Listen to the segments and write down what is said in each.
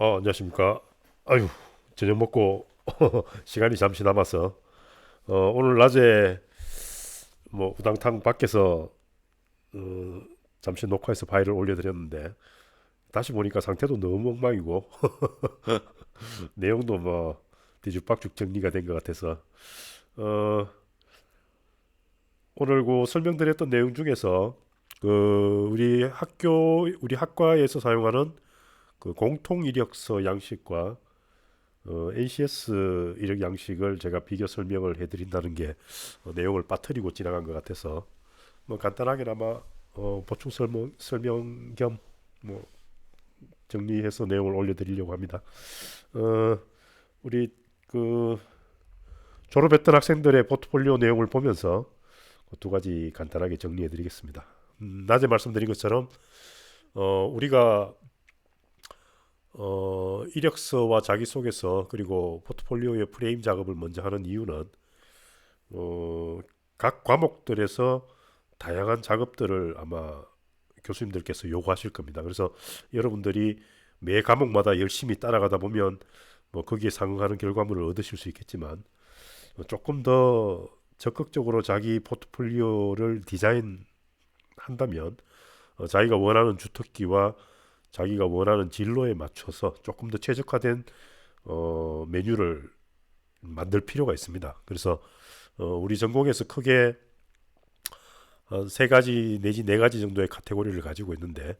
안녕하십니까. 아유, 저녁 먹고 시간이 잠시 남아서 오늘 낮에 뭐 우당탕 밖에서 어, 잠시 녹화해서 파일을 올려드렸는데 다시 보니까 상태도 너무 엉망이고 내용도 뭐 뒤죽박죽 정리가 된 것 같아서 어, 오늘 그 설명드렸던 내용 중에서 우리 학과에서 사용하는 그 공통 이력서 양식과 NCS 이력 양식을 제가 비교 설명을 해드린다는 게 내용을 빠뜨리고 지나간 것 같아서 뭐 간단하게나마 보충 설명 겸 뭐 정리해서 내용을 올려드리려고 합니다. 어, 우리 그 졸업했던 학생들의 포트폴리오 내용을 보면서 그두 가지 간단하게 정리해드리겠습니다. 낮에 말씀드린 것처럼 우리가 이력서와 자기소개서 그리고 포트폴리오의 프레임 작업을 먼저 하는 이유는 어, 각 과목들에서 다양한 작업들을 아마 교수님들께서 요구하실 겁니다. 그래서 여러분들이 매 과목마다 열심히 따라가다 보면 뭐 거기에 상응하는 결과물을 얻으실 수 있겠지만 조금 더 적극적으로 자기 포트폴리오를 디자인한다면 자기가 원하는 주특기와 자기가 원하는 진로에 맞춰서 조금 더 최적화된 메뉴를 만들 필요가 있습니다. 그래서 우리 전공에서 크게 세 가지 내지 네 가지 정도의 카테고리를 가지고 있는데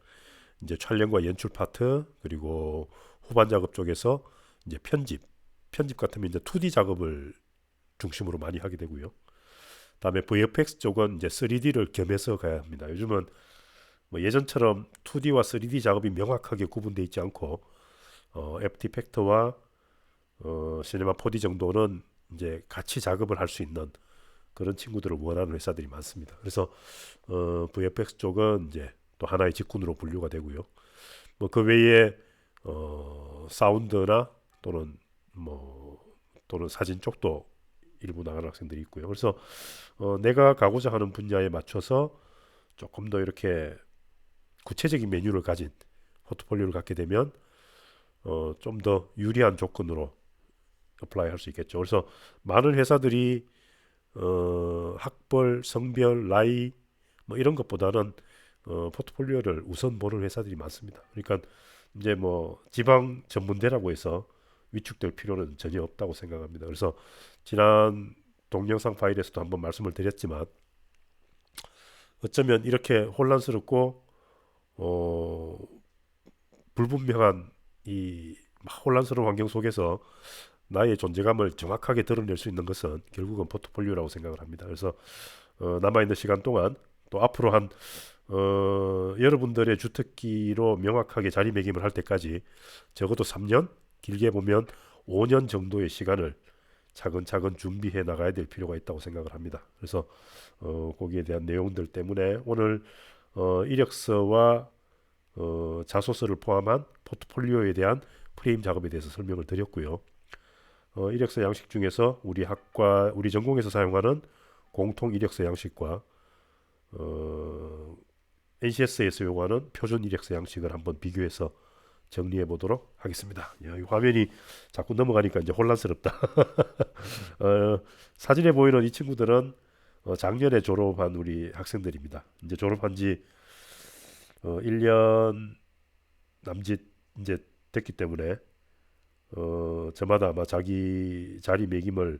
이제 촬영과 연출 파트 그리고 후반 작업 쪽에서 이제 편집 같으면 이제 2D 작업을 중심으로 많이 하게 되고요. 다음에 VFX 쪽은 이제 3D를 겸해서 가야 합니다. 요즘은 뭐 예전처럼 2D와 3D 작업이 명확하게 구분되어 있지 않고 FT 팩터와 시네마 4D 정도는 이제 같이 작업을 할 수 있는 그런 친구들을 원하는 회사들이 많습니다. 그래서 VFX 쪽은 이제 또 하나의 직군으로 분류가 되고요. 뭐 그 외에 사운드나 또는 뭐 또는 사진 쪽도 일부 나가는 학생들이 있고요. 그래서 내가 가고자 하는 분야에 맞춰서 조금 더 이렇게 구체적인 메뉴를 가진 포트폴리오를 갖게 되면 좀 더 유리한 조건으로 어플라이 할 수 있겠죠. 그래서 많은 회사들이 학벌, 성별, 나이 뭐 이런 것보다는 포트폴리오를 우선 보는 회사들이 많습니다. 그러니까 이제 뭐 지방 전문대라고 해서 위축될 필요는 전혀 없다고 생각합니다. 그래서 지난 동영상 파일에서도 한번 말씀을 드렸지만 어쩌면 이렇게 혼란스럽고 어, 불분명한 이 혼란스러운 환경 속에서 나의 존재감을 정확하게 드러낼 수 있는 것은 결국은 포트폴리오라고 생각을 합니다. 그래서 남아있는 시간 동안 또 앞으로 한 여러분들의 주특기로 명확하게 자리매김을 할 때까지 적어도 3년, 길게 보면 5년 정도의 시간을 차근차근 준비해 나가야 될 필요가 있다고 생각을 합니다. 그래서 거기에 대한 내용들 때문에 오늘 이력서와 자소서를 포함한 포트폴리오에 대한 프레임 작업에 대해서 설명을 드렸고요. 이력서 양식 중에서 우리 전공에서 사용하는 공통 이력서 양식과 NCS에서 요구하는 표준 이력서 양식을 한번 비교해서 정리해 보도록 하겠습니다. 야, 이 화면이 자꾸 넘어가니까 이제 혼란스럽다. 사진에 보이는 이 친구들은 작년에 졸업한 우리 학생들입니다. 이제 졸업한 지 1년 남짓 이제 됐기 때문에 저마다 아마 자기 자리매김을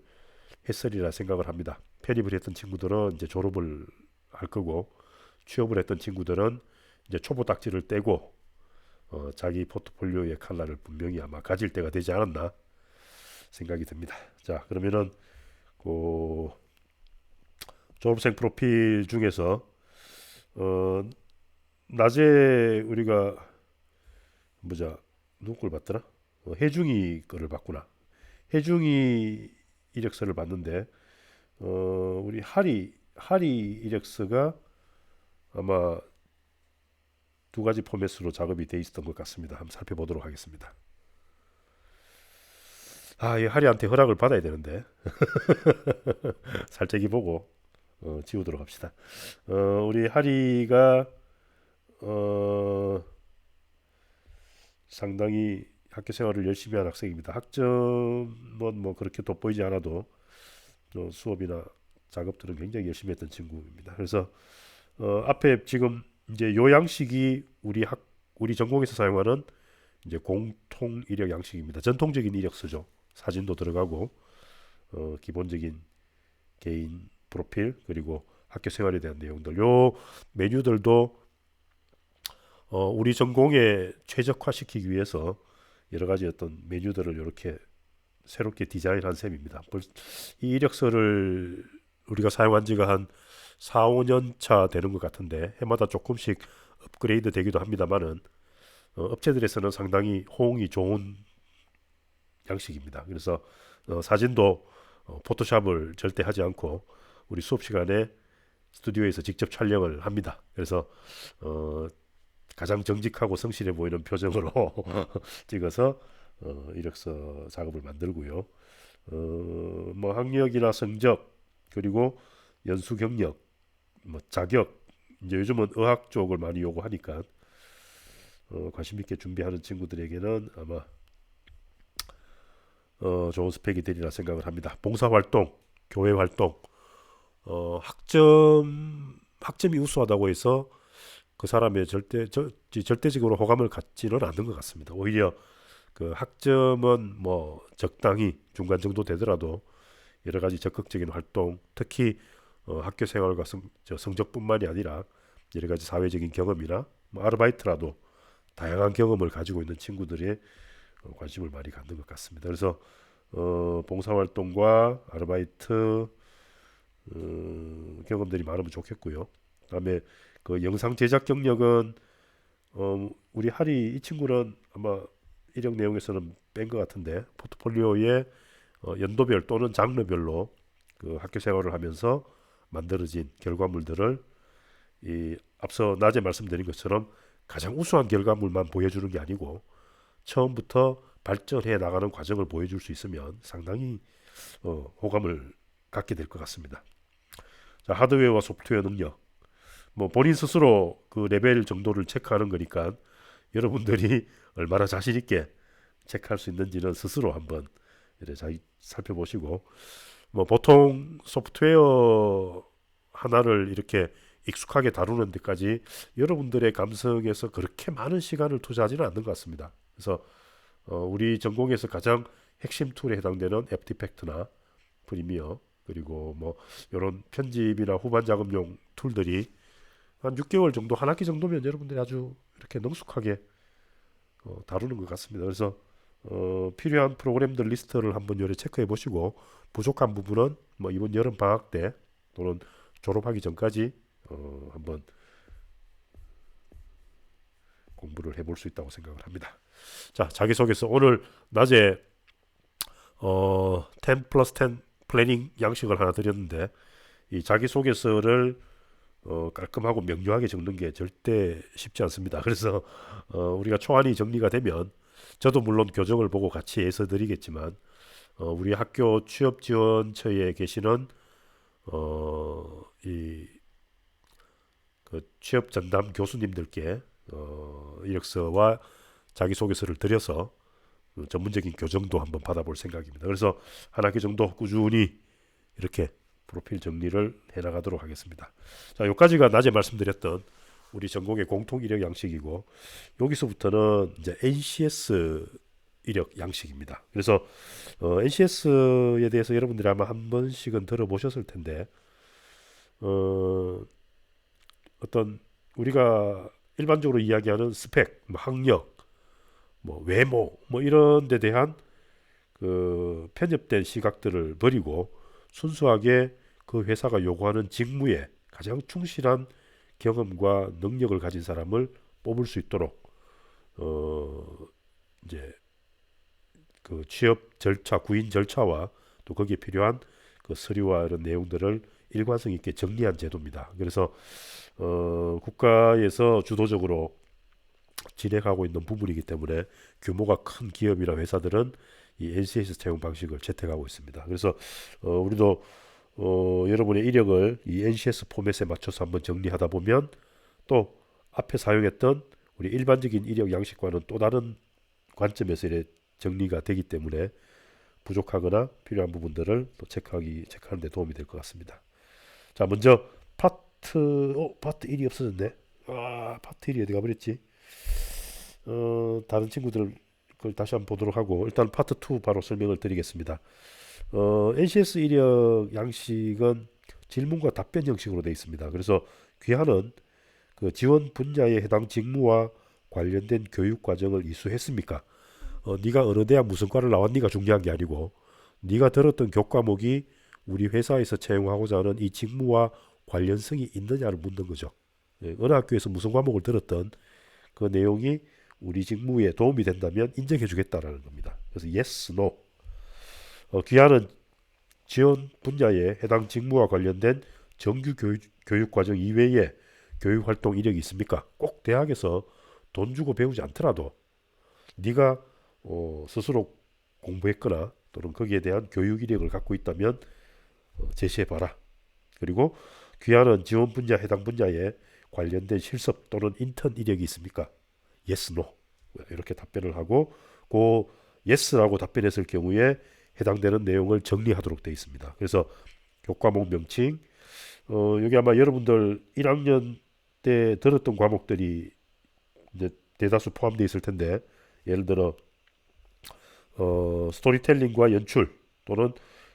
했으리라 생각을 합니다. 편입을 했던 친구들은 이제 졸업을 할 거고 취업을 했던 친구들은 이제 초보 딱지를 떼고 자기 포트폴리오의 칼라를 분명히 아마 가질 때가 되지 않았나 생각이 듭니다. 자, 그러면은 그 졸업생 프로필 중에서 어, 낮에 우리가 뭐자 누구 걸 봤더라? 해중이 거를 봤구나. 해중이 이력서를 봤는데 우리 하리 이력서가 아마 두 가지 포맷으로 작업이 돼 있었던 것 같습니다. 한번 살펴보도록 하겠습니다. 이 하리한테 허락을 받아야 되는데 살짝이 보고 지우도록 합시다. 우리 하리가 어, 상당히 학교 생활을 열심히 한 학생입니다. 학점은 뭐 그렇게 돋보이지 않아도 수업이나 작업들은 굉장히 열심히 했던 친구입니다. 그래서 앞에 지금 이제 요 양식이 우리 전공에서 사용하는 이제 공통 이력 양식입니다. 전통적인 이력서죠. 사진도 들어가고 기본적인 개인 프로필 그리고 학교 생활에 대한 내용들. 요 메뉴들도 우리 전공에 최적화시키기 위해서 여러 가지 어떤 메뉴들을 이렇게 새롭게 디자인한 셈입니다. 이 이력서를 우리가 사용한 지가 한 4, 5년 차 되는 것 같은데 해마다 조금씩 업그레이드 되기도 합니다만은 업체들에서는 상당히 호응이 좋은 양식입니다. 그래서 사진도 포토샵을 절대 하지 않고 우리 수업 시간에 스튜디오에서 직접 촬영을 합니다. 그래서 가장 정직하고 성실해 보이는 표정으로 찍어서 이력서 작업을 만들고요. 뭐 학력이나 성적 그리고 연수 경력, 뭐 자격 이제 요즘은 의학 쪽을 많이 요구하니까 관심 있게 준비하는 친구들에게는 아마 좋은 스펙이 되리라 생각을 합니다. 봉사활동, 교회활동, 학점이 우수하다고 해서 그 사람의 절대적으로 호감을 갖지는 않는 것 같습니다. 오히려 그 학점은 뭐 적당히 중간 정도 되더라도 여러 가지 적극적인 활동, 특히 학교 생활과 성적뿐만이 아니라 여러 가지 사회적인 경험이나 뭐 아르바이트라도 다양한 경험을 가지고 있는 친구들의 관심을 많이 갖는 것 같습니다. 그래서 봉사활동과 아르바이트 경험들이 많으면 좋겠고요. 그다음에 그 영상 제작 경력은 우리 하리 이 친구는 아마 이력 내용에서는 뺀 것 같은데 포트폴리오에 연도별 또는 장르별로 그 학교 생활을 하면서 만들어진 결과물들을 이 앞서 낮에 말씀드린 것처럼 가장 우수한 결과물만 보여주는 게 아니고 처음부터 발전해 나가는 과정을 보여줄 수 있으면 상당히 호감을 갖게 될 것 같습니다. 자, 하드웨어와 소프트웨어 능력, 뭐 본인 스스로 그 레벨 정도를 체크하는 거니까 여러분들이 얼마나 자신 있게 체크할 수 있는지는 스스로 한번 잘 살펴보시고, 뭐 보통 소프트웨어 하나를 이렇게 익숙하게 다루는 데까지 여러분들의 감성에서 그렇게 많은 시간을 투자하지는 않는 것 같습니다. 그래서 우리 전공에서 가장 핵심 툴에 해당되는 애프터이펙트나 프리미어 그리고 뭐 이런 편집이나 후반 작업용 툴들이 한 6개월 정도 한 학기 정도면 여러분들이 아주 이렇게 능숙하게 다루는 것 같습니다. 그래서 필요한 프로그램들 리스트를 한번 요래 체크해 보시고 부족한 부분은 뭐 이번 여름 방학 때 또는 졸업하기 전까지 한번 공부를 해볼 수 있다고 생각을 합니다. 자, 자기소개서 오늘 낮에 10 플러스 10 플래닝 양식을 하나 드렸는데 이 자기소개서를 깔끔하고 명료하게 적는 게 절대 쉽지 않습니다. 그래서 우리가 초안이 정리가 되면 저도 물론 교정을 보고 같이 해서 드리겠지만 우리 학교 취업지원처에 계시는 그 취업 전담 교수님들께 이력서와 자기소개서를 드려서 전문적인 교정도 한번 받아볼 생각입니다. 그래서 한 학기 정도 꾸준히 이렇게 프로필 정리를 해나가도록 하겠습니다. 자, 여기까지가 낮에 말씀드렸던 우리 전공의 공통 이력 양식이고 여기서부터는 이제 NCS 이력 양식입니다. 그래서 NCS에 대해서 여러분들이 아마 한 번씩은 들어보셨을 텐데 어떤 우리가 일반적으로 이야기하는 스펙, 뭐 학력, 뭐 외모, 뭐 이런 데 대한 그 편협된 시각들을 버리고 순수하게 그 회사가 요구하는 직무에 가장 충실한 경험과 능력을 가진 사람을 뽑을 수 있도록 이제 그 취업 절차, 구인 절차와 또 거기에 필요한 그 서류와 이런 내용들을 일관성 있게 정리한 제도입니다. 그래서 국가에서 주도적으로 진행하고 있는 부분이기 때문에 규모가 큰 기업이나 회사들은 이 NCS 채용 방식을 채택하고 있습니다. 그래서 우리도 여러분의 이력을 이 NCS 포맷에 맞춰서 한번 정리하다 보면 또 앞에 사용했던 우리 일반적인 이력 양식과는 또 다른 관점에서 이렇게 정리가 되기 때문에 부족하거나 필요한 부분들을 또 체크하는 데 도움이 될 것 같습니다. 자, 먼저 파트 1이 없어졌네. 파트 1이 어디 가버렸지? 다른 친구들 걸 다시 한번 보도록 하고, 일단 파트 2 바로 설명을 드리겠습니다. NCS 이력 양식은 질문과 답변 형식으로 되어 있습니다. 그래서 귀하는 그 지원 분야에 해당 직무와 관련된 교육 과정을 이수했습니까? 네가 어느 대학 무슨 과를 나왔니가 중요한 게 아니고, 네가 들었던 교과목이 우리 회사에서 채용하고자 하는 이 직무와 관련성이 있느냐를 묻는 거죠. 어느 학교에서 무슨 과목을 들었던 그 내용이 우리 직무에 도움이 된다면 인정해 주겠다라는 겁니다. 그래서 yes, no. 귀하는 지원 분야에 해당 직무와 관련된 정규 교육 과정 이외에 교육 활동 이력이 있습니까? 꼭 대학에서 돈 주고 배우지 않더라도 네가 스스로 공부했거나 또는 거기에 대한 교육 이력을 갖고 있다면 제시해봐라. 그리고 귀하는 지원 분야 해당 분야에 관련된 실습 또는 인턴 이력이 있습니까? yes, no. 이렇게 답변을 하고 그 yes라고 답변했을 경우에 해당되는 내용을 정리하도록 되어 있습니다. 그래서 교과목 명칭, 여기 아마 여러분들 1학년 때 들었던 과목들이 이제 대다수 포함되어 있을 텐데, 예를 들어 스토리텔링과 연출 또는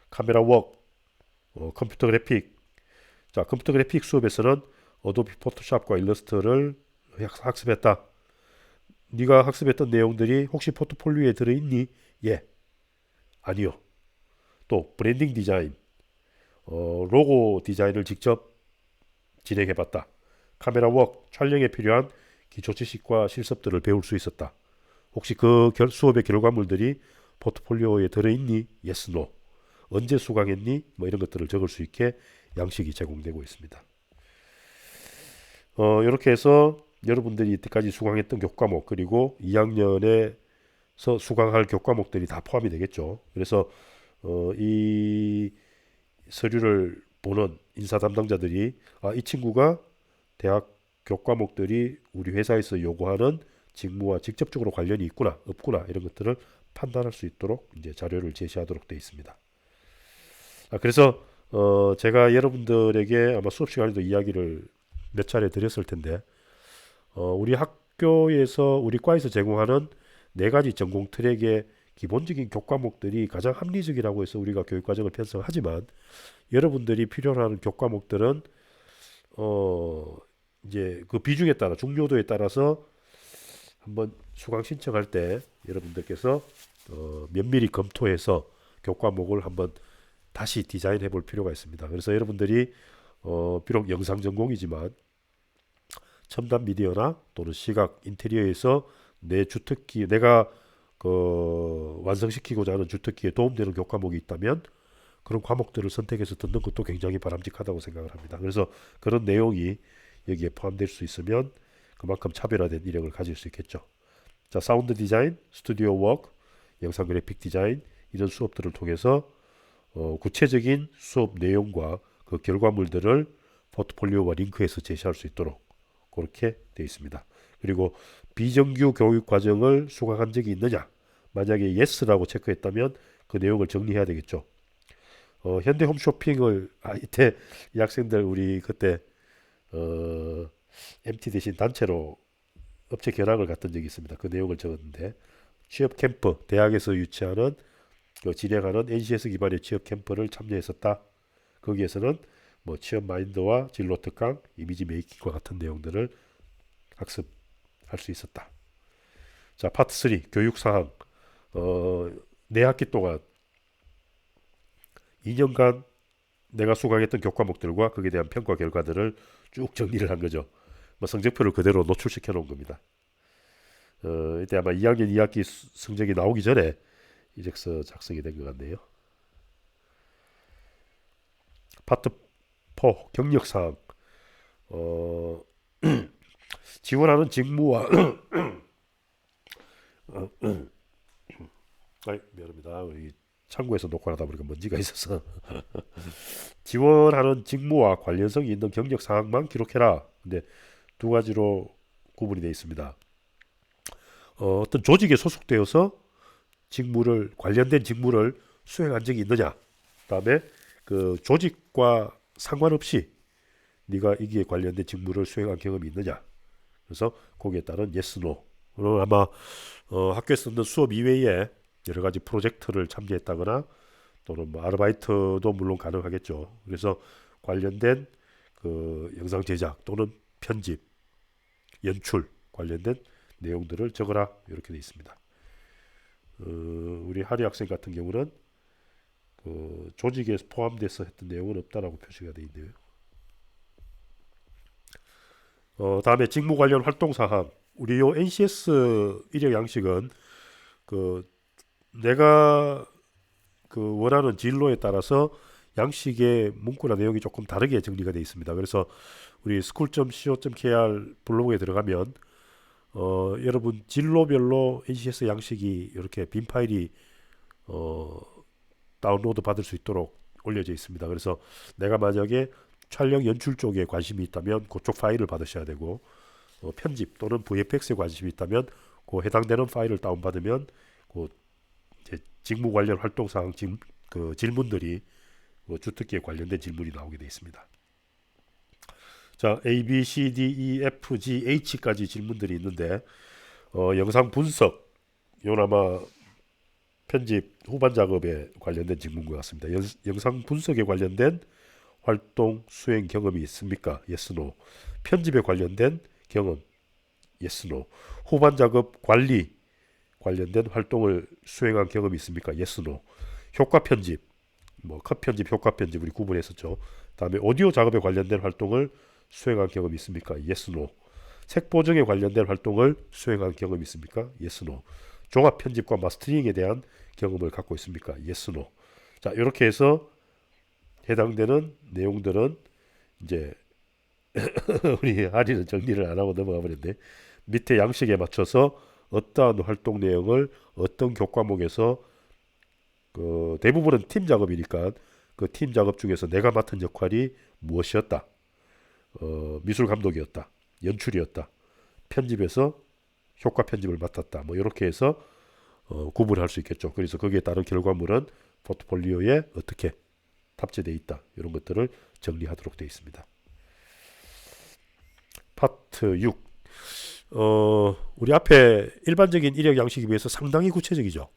카메라 웍, 컴퓨터 그래픽. 자, 컴퓨터 그래픽 수업에서는 어도비 포토샵과 일러스트를 학습했다. 네가 학습했던 내용들이 혹시 포트폴리오에 들어있니? 예. 아니요. 또 브랜딩 디자인, 로고 디자인을 직접 진행해봤다. 카메라 웍, 촬영에 필요한 기초 지식과 실습들을 배울 수 있었다. 혹시 그 수업의 결과물들이 포트폴리오에 들어있니? yes, no. 언제 수강했니? 뭐 이런 것들을 적을 수 있게 양식이 제공되고 있습니다. 이렇게 해서 여러분들이 이때까지 수강했던 교과목, 그리고 2학년에서 수강할 교과목들이 다 포함이 되겠죠. 그래서 이 서류를 보는 인사 담당자들이 이 친구가 대학 교과목들이 우리 회사에서 요구하는 직무와 직접적으로 관련이 있구나 없구나 이런 것들을 판단할 수 있도록 이제 자료를 제시하도록 되어 있습니다. 그래서 제가 여러분들에게 아마 수업 시간에도 이야기를 몇 차례 드렸을 텐데, 우리 학교에서 우리 과에서 제공하는 4가지 전공 트랙의 기본적인 교과목들이 가장 합리적이라고 해서 우리가 교육과정을 편성하지만, 여러분들이 필요로 하는 교과목들은 이제 그 비중에 따라 중요도에 따라서 한번 수강 신청할 때 여러분들께서 면밀히 검토해서 교과목을 한번 다시 디자인해 볼 필요가 있습니다. 그래서 여러분들이 비록 영상 전공이지만 첨단 미디어나 또는 시각 인테리어에서 내 주특기, 내가 완성시키고자 하는 주특기에 도움되는 교과목이 있다면 그런 과목들을 선택해서 듣는 것도 굉장히 바람직하다고 생각을 합니다. 그래서 그런 내용이 여기에 포함될 수 있으면 그만큼 차별화된 이력을 가질 수 있겠죠. 자, 사운드 디자인, 스튜디오 워크, 영상 그래픽 디자인 이런 수업들을 통해서 구체적인 수업 내용과 그 결과물들을 포트폴리오와 링크해서 제시할 수 있도록 그렇게 되어 있습니다. 그리고 비정규 교육 과정을 수강한 적이 있느냐? 만약에 yes라고 체크했다면 그 내용을 정리해야 되겠죠. 현대 홈쇼핑을 이때 이 학생들 우리 그때 MT 대신 단체로 업체 견학을 갔던 적이 있습니다. 그 내용을 적었는데, 취업 캠프, 대학에서 유치하는 진행하는 NCS 기반의 취업 캠프를 참여했었다. 거기에서는 뭐 취업 마인드와 진로 특강, 이미지 메이킹과 같은 내용들을 학습할 수 있었다. 자, 파트 3 교육 사항. 4학기 동안 2년간 내가 수강했던 교과목들과 거기에 대한 평가 결과들을 쭉 정리를 한 거죠. 뭐 성적표를 그대로 노출시켜 놓은 겁니다. 이때 아마 2학년 2학기 성적이 나오기 전에 이력서 작성이 된 것 같네요. 파트 4 경력사항. 지원하는 직무와 미안합니다. 우리 창구에서 녹화를 하다 보니까 먼지가 있어서 지원하는 직무와 관련성이 있는 경력사항만 기록해라. 근데 2가지로 구분이 되어 있습니다. 어떤 조직에 소속되어서 직무를 관련된 직무를 수행한 적이 있느냐. 그다음에 그 조직과 상관없이 네가 이기에 관련된 직무를 수행한 경험이 있느냐. 그래서 거기에 따른 yes, no. 아마 학교에서 듣는 수업 이외에 여러 가지 프로젝트를 참여했다거나 또는 뭐 아르바이트도 물론 가능하겠죠. 그래서 관련된 그 영상 제작 또는 편집, 연출 관련된 내용들을 적어라 이렇게 되어 있습니다. 우리 하리 학생 같은 경우는 그 조직에 포함돼서 했던 내용은 없다라고 표시가 되어 있네요. 다음에 직무 관련 활동 사항. 우리 요 NCS 이력 양식은 그 내가 그 원하는 진로에 따라서 양식의 문구나 내용이 조금 다르게 정리가 되어 있습니다. 그래서 우리 school.co.kr 블로그에 들어가면 여러분 진로별로 NCS 양식이 이렇게 빈 파일이 다운로드 받을 수 있도록 올려져 있습니다. 그래서 내가 만약에 촬영 연출 쪽에 관심이 있다면 그쪽 파일을 받으셔야 되고 편집 또는 VFX에 관심이 있다면 그 해당되는 파일을 다운받으면 그 이제 직무 관련 활동 사항 그 질문들이 주특기에 관련된 질문이 나오게 되어 있습니다. 자, A, B, C, D, E, F, G, H까지 질문들이 있는데 영상 분석 이건 아마 편집 후반 작업에 관련된 질문인 것 같습니다. 영상 분석에 관련된 활동 수행 경험이 있습니까? Yes, no. 편집에 관련된 경험 Yes, no. 후반 작업 관리 관련된 활동을 수행한 경험이 있습니까? Yes, no. 효과 편집, 뭐 컷 편집, 효과 편집 우리 구분했었죠. 다음에 오디오 작업에 관련된 활동을 수행한 경험이 있습니까? Yes, no. 색 보정에 관련된 활동을 수행한 경험이 있습니까? Yes, no. 종합 편집과 마스터링에 대한 경험을 갖고 있습니까? Yes, no. 자, 이렇게 해서 해당되는 내용들은 이제 우리 하리는 정리를 안 하고 넘어가 버렸는데 밑에 양식에 맞춰서 어떠한 활동 내용을 어떤 교과목에서 그 대부분은 팀 작업이니까 그 팀 작업 중에서 내가 맡은 역할이 무엇이었다. 미술 감독이었다. 연출이었다. 편집에서 효과 편집을 맡았다. 뭐 이렇게 해서 구분할 수 있겠죠. 그래서 거기에 따른 결과물은 포트폴리오에 어떻게 탑재되어 있다. 이런 것들을 정리하도록 되어 있습니다. 파트 6. 우리 앞에 일반적인 이력 양식에 비해서 상당히 구체적이죠.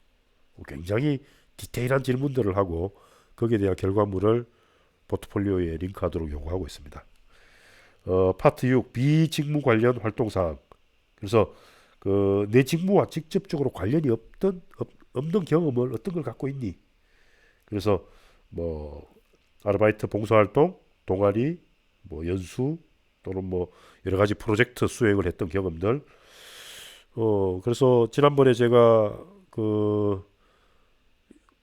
굉장히 디테일한 질문들을 하고 거기에 대한 결과물을 포트폴리오에 링크하도록 요구하고 있습니다. 파트 6. 비직무 관련 활동사항. 그래서 내 직무와 직접적으로 관련이 없는 경험을 어떤 걸 갖고 있니? 그래서 뭐 아르바이트 봉사활동, 동아리, 뭐 연수 또는 뭐 여러 가지 프로젝트 수행을 했던 경험들. 그래서 지난번에 제가 그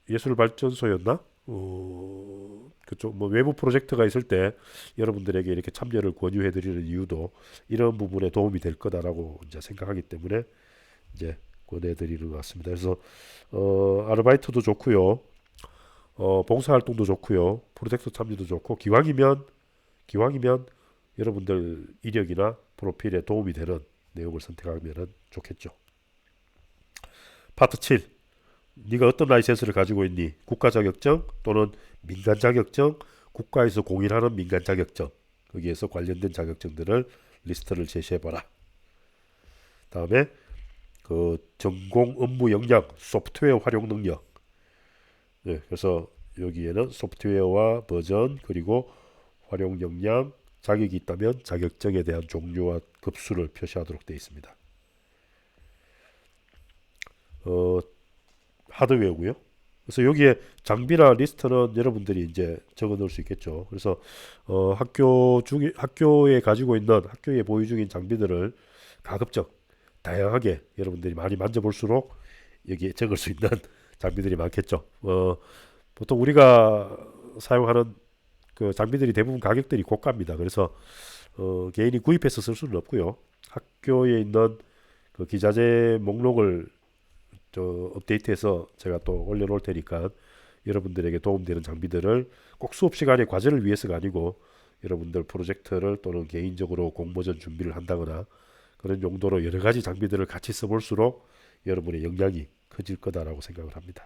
예술발전소였나? 그쪽 뭐 외부 프로젝트가 있을 때 여러분들에게 이렇게 참여를 권유해드리는 이유도 이런 부분에 도움이 될 거다라고 이제 생각하기 때문에 이제 권해드리는 것 같습니다. 그래서 아르바이트도 좋고요, 봉사활동도 좋고요, 프로젝트 참여도 좋고 기왕이면 여러분들 이력이나 프로필에 도움이 되는 내용을 선택하면 좋겠죠. 파트 7. 네가 어떤 라이센스를 가지고 있니? 국가 자격증 또는 민간 자격증, 국가에서 공인하는 민간 자격증, 거기에서 관련된 자격증들을 리스트를 제시해봐라. 다음에 그 전공 업무 역량, 소프트웨어 활용 능력. 네, 그래서 여기에는 소프트웨어와 버전 그리고 활용 역량, 자격이 있다면 자격증에 대한 종류와 급수를 표시하도록 되어 있습니다. 하드웨어고요. 그래서 여기에 장비나 리스트는 여러분들이 이제 적어 놓을 수 있겠죠. 그래서 학교에 가지고 있는 학교에 보유 중인 장비들을 가급적 다양하게 여러분들이 많이 만져볼수록 여기에 적을 수 있는 장비들이 많겠죠. 보통 우리가 사용하는 그 장비들이 대부분 가격들이 고가입니다. 그래서 개인이 구입해서 쓸 수는 없고요. 학교에 있는 그 기자재 목록을 업데이트해서 제가 또 올려놓을 테니까 여러분들에게 도움되는 장비들을 꼭 수업 시간에 과제를 위해서가 아니고 여러분들 프로젝트를 또는 개인적으로 공모전 준비를 한다거나 그런 용도로 여러 가지 장비들을 같이 써볼수록 여러분의 역량이 커질 거다라고 생각을 합니다.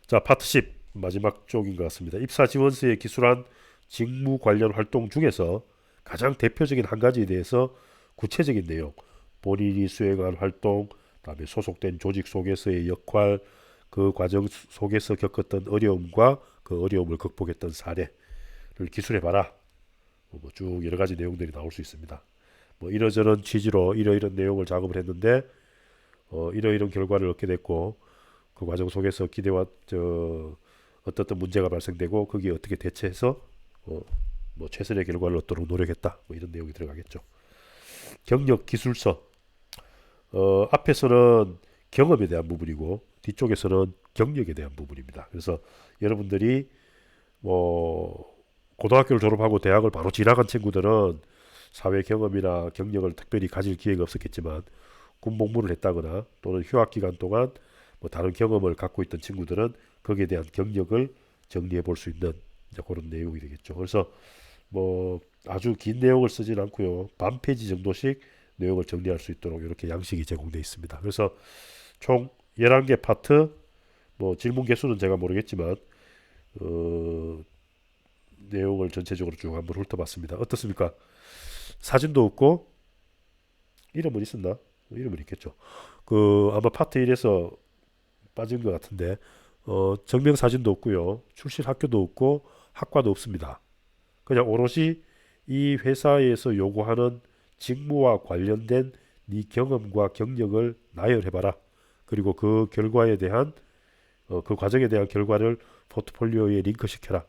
자, 파트 10 마지막 쪽인 것 같습니다. 입사 지원서에 기술한 직무 관련 활동 중에서 가장 대표적인 한 가지에 대해서 구체적인 내용, 본인이 수행한 활동, 그다음에 소속된 조직 속에서의 역할, 그 과정 속에서 겪었던 어려움과 그 어려움을 극복했던 사례를 기술해봐라. 쭉 여러 가지 내용들이 나올 수 있습니다. 이러저런 취지로 이러이런 내용을 작업을 했는데 이러이런 결과를 얻게 됐고 그 과정 속에서 기대와 어떤 문제가 발생되고 거기에 어떻게 대처해서 최선의 결과를 얻도록 노력했다. 이런 내용이 들어가겠죠. 경력 기술서 앞에서는 경험에 대한 부분이고 뒤쪽에서는 경력에 대한 부분입니다. 그래서 여러분들이 고등학교를 졸업하고 대학을 바로 진학한 친구들은 사회 경험이나 경력을 특별히 가질 기회가 없었겠지만 군복무를 했다거나 또는 휴학 기간 동안 다른 경험을 갖고 있던 친구들은 거기에 대한 경력을 정리해 볼 수 있는 그런 내용이 되겠죠. 그래서 아주 긴 내용을 쓰진 않고요. 반 페이지 정도씩 내용을 정리할 수 있도록 이렇게 양식이 제공되어 있습니다. 그래서 총 11개 파트, 질문 개수는 제가 모르겠지만 내용을 전체적으로 쭉 한번 훑어봤습니다. 어떻습니까? 사진도 없고 이름은 있었나? 이름은 있겠죠. 아마 파트 1에서 빠진 것 같은데 증명 사진도 없고요. 출신 학교도 없고 학과도 없습니다. 그냥 오롯이 이 회사에서 요구하는 직무와 관련된 네 경험과 경력을 나열해봐라. 그리고 그 결과에 대한 그 과정에 대한 결과를 포트폴리오에 링크시켜라.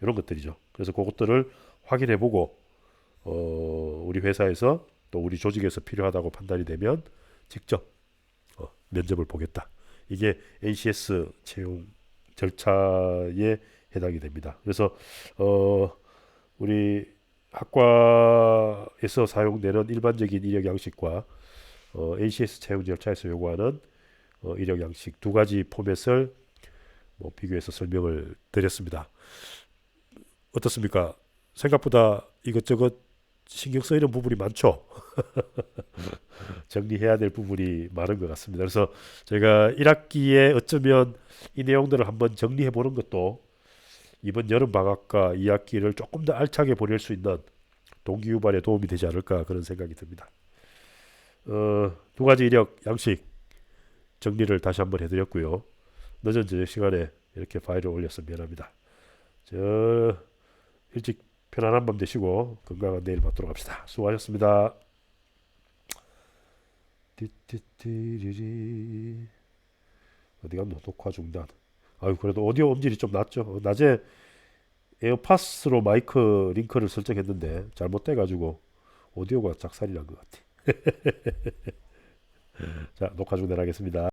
이런 것들이죠. 그래서 그것들을 확인해보고 우리 회사에서 또 우리 조직에서 필요하다고 판단이 되면 직접 면접을 보겠다. 이게 ACS 채용 절차에 해당이 됩니다. 그래서 우리 학과에서 사용되는 일반적인 이력 양식과 ACS 채용 절차에서 요구하는 이력 양식 두 가지 포맷을 비교해서 설명을 드렸습니다. 어떻습니까? 생각보다 이것저것 신경 쓰이는 부분이 많죠. 정리해야 될 부분이 많은 것 같습니다. 그래서 제가 1학기에 어쩌면 이 내용들을 한번 정리해 보는 것도 이번 여름 방학과 2학기를 조금 더 알차게 보낼 수 있는 동기유발에 도움이 되지 않을까 그런 생각이 듭니다. 두 가지 이력 양식 정리를 다시 한번 해드렸고요. 늦은 저녁 시간에 이렇게 파일을 올려서 미안합니다. 일찍 편안한 밤 되시고 건강한 내일 맞도록 합시다. 수고하셨습니다. 띠띠띠리리 어디 갔노? 녹화 중단. 아유 그래도 오디오 음질이 좀 낫죠. 낮에 에어팟으로 마이크 링크를 설정했는데 잘못돼가지고 오디오가 작살이 난 것 같아. 자 녹화 중단하겠습니다.